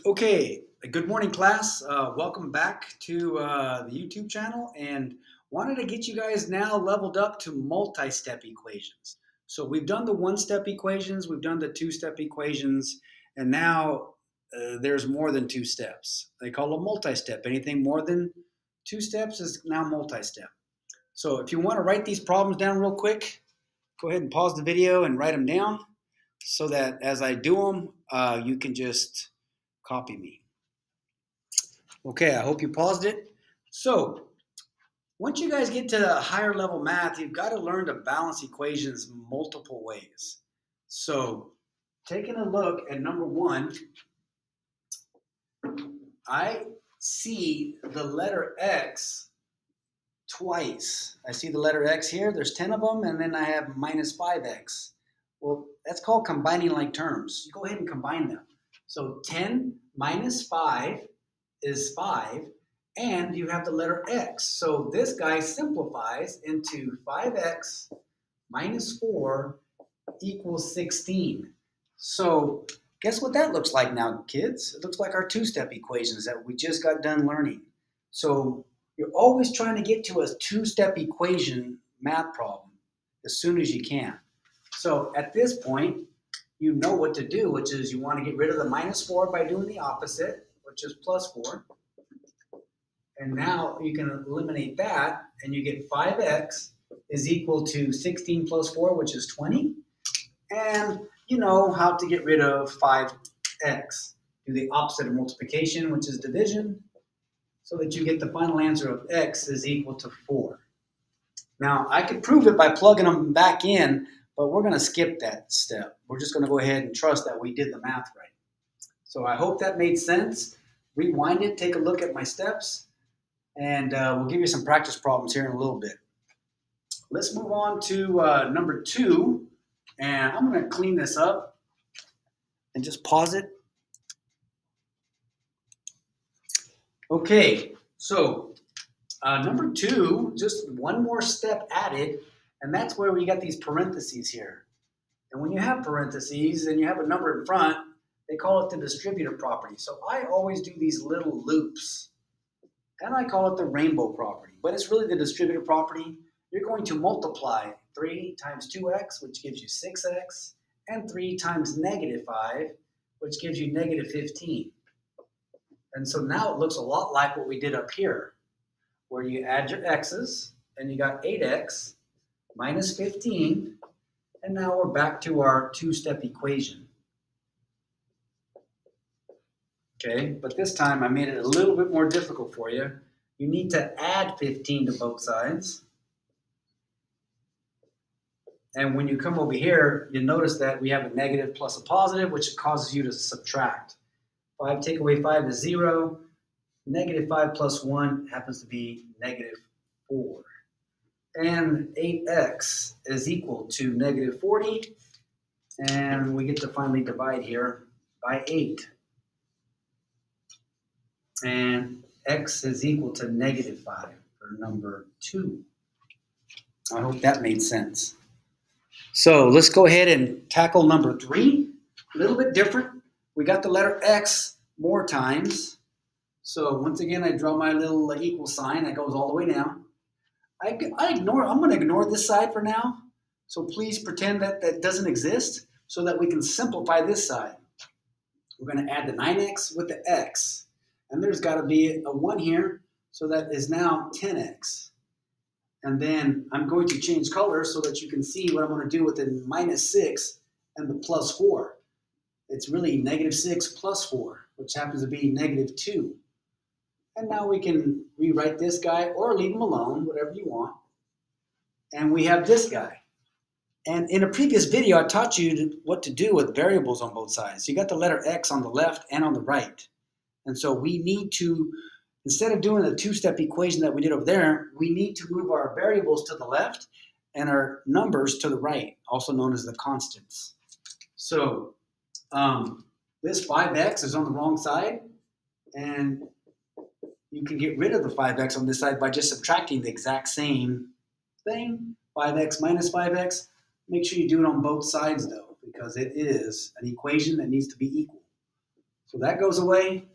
Okay, good morning, class. Welcome back to the YouTube channel, and wanted to get you guys now leveled up to multi-step equations. So we've done the one-step equations, we've done the two-step equations, and now there's more than two steps. They call them multi-step. Anything more than two steps is now multi-step. So if you want to write these problems down real quick, go ahead and pause the video and write them down so that as I do them, you can just copy me. Okay, I hope you paused it. So, once you guys get to higher level math, you've got to learn to balance equations multiple ways. So, taking a look at number one, I see the letter X twice. I see the letter X here, there's 10 of them, and then I have minus 5X. Well, that's called combining like terms. You go ahead and combine them. So 10 minus 5 is 5, and you have the letter X. So this guy simplifies into 5X minus 4 equals 16. So guess what that looks like now, kids? It looks like our two-step equations that we just got done learning. So you're always trying to get to a two-step equation math problem as soon as you can. So at this point, you know what to do, which is you want to get rid of the minus 4 by doing the opposite, which is plus 4. And now you can eliminate that, and you get 5x is equal to 16 plus 4, which is 20. And you know how to get rid of 5x. Do the opposite of multiplication, which is division, so that you get the final answer of x is equal to 4. Now, I could prove it by plugging them back in, but we're going to skip that step. We're just going to go ahead and trust that we did the math right. So I hope that made sense. Rewind it, take a look at my steps, and we'll give you some practice problems here in a little bit. Let's move on to number 2, and I'm going to clean this up and just pause it. Okay, so number 2, just one more step added, and that's where we got these parentheses here. And when you have parentheses and you have a number in front, they call it the distributive property. So I always do these little loops, and I call it the rainbow property. But it's really the distributive property. You're going to multiply 3 times 2x, which gives you 6x, and 3 times negative 5, which gives you negative 15. And so now it looks a lot like what we did up here, where you add your x's, and you got 8x minus 15, and now we're back to our two-step equation. Okay, but this time I made it a little bit more difficult for you. You need to add 15 to both sides. And when you come over here, you notice that we have a negative plus a positive, which causes you to subtract. 5 take away 5 is 0. Negative 5 plus 1 happens to be negative 4. And 8x is equal to negative 40. And we get to finally divide here by 8. And x is equal to negative 5 for number 2. I hope that made sense. So let's go ahead and tackle number 3. A little bit different. We got the letter x more times. So once again, I draw my little equal sign that goes all the way down. I'm going to ignore this side for now. So please pretend that that doesn't exist so that we can simplify this side. We're going to add the 9x with the x. And there's got to be a 1 here, so that is now 10x. And then I'm going to change colors so that you can see what I'm going to do with the minus 6 and the plus 4. It's really negative 6 plus 4, which happens to be negative 2. And now we can rewrite this guy or leave him alone, whatever you want. And we have this guy. And in a previous video, I taught you what to do with variables on both sides. You got the letter x on the left and on the right. And so we need to, instead of doing the two-step equation that we did over there, we need to move our variables to the left and our numbers to the right, also known as the constants. So this 5x is on the wrong side, and you can get rid of the 5x on this side by just subtracting the exact same thing, 5x minus 5x. Make sure you do it on both sides, though, because it is an equation that needs to be equal. So that goes away.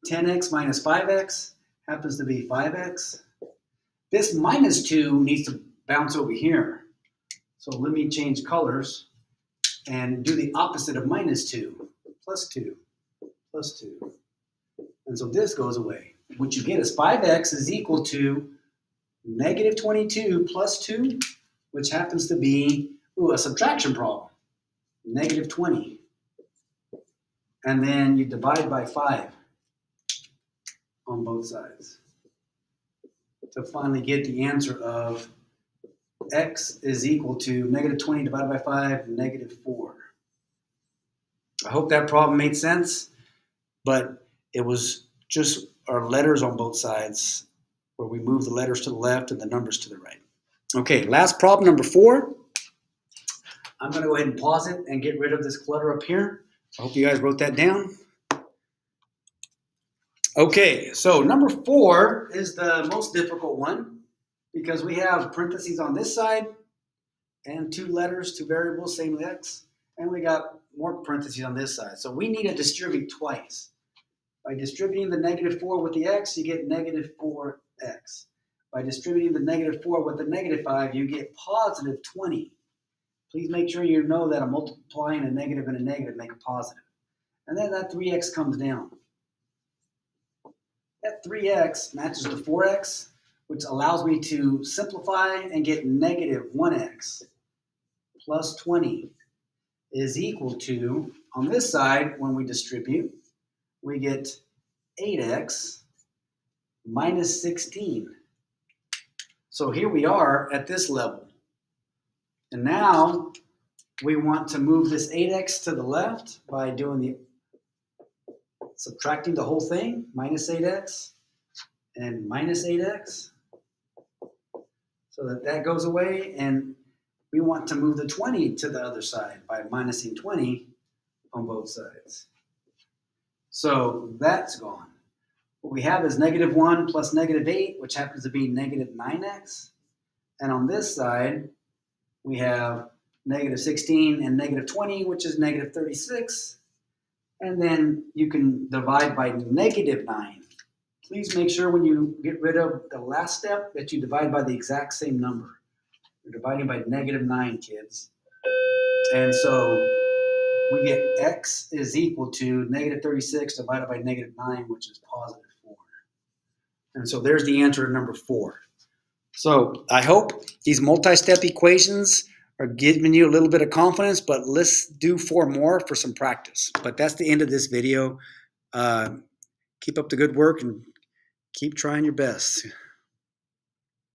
10x minus 5x happens to be 5x. This minus 2 needs to bounce over here. So let me change colors and do the opposite of minus 2. Plus 2. Plus 2. And so this goes away. What you get is 5x is equal to negative 22 plus 2, which happens to be a subtraction problem. Negative 20. And then you divide by 5 on both sides to finally get the answer of x is equal to negative 20 divided by 5, negative 4. I hope that problem made sense, but it was just our letters on both sides where we move the letters to the left and the numbers to the right. Okay, last problem, number 4. I'm going to go ahead and pause it and get rid of this clutter up here. I hope you guys wrote that down. Okay, so number 4 is the most difficult one because we have parentheses on this side and 2 letters, 2 variables, same with x, and we got more parentheses on this side. So we need to distribute twice. By distributing the negative 4 with the x, you get negative 4x. By distributing the negative 4 with the negative 5, you get positive 20. Please make sure you know that a multiplying a negative and a negative make a positive. And then that 3x comes down. That 3x matches the 4x, which allows me to simplify and get negative 1x plus 20 is equal to, on this side, when we distribute, we get 8x minus 16. So here we are at this level. And now we want to move this 8x to the left by doing the subtracting the whole thing, minus 8x and minus 8x. So that goes away, and we want to move the 20 to the other side by minusing 20 on both sides. So that's gone. What we have is negative 1 plus negative 8, which happens to be negative 9x. And on this side, we have negative 16 and negative 20, which is negative 36. And then you can divide by negative 9. Please make sure when you get rid of the last step that you divide by the exact same number. You're dividing by negative 9, kids. And so we get x is equal to negative 36 divided by negative 9, which is positive 4. And so there's the answer to number 4. So I hope these multi-step equations are giving you a little bit of confidence, but let's do 4 more for some practice. But that's the end of this video. Keep up the good work and keep trying your best.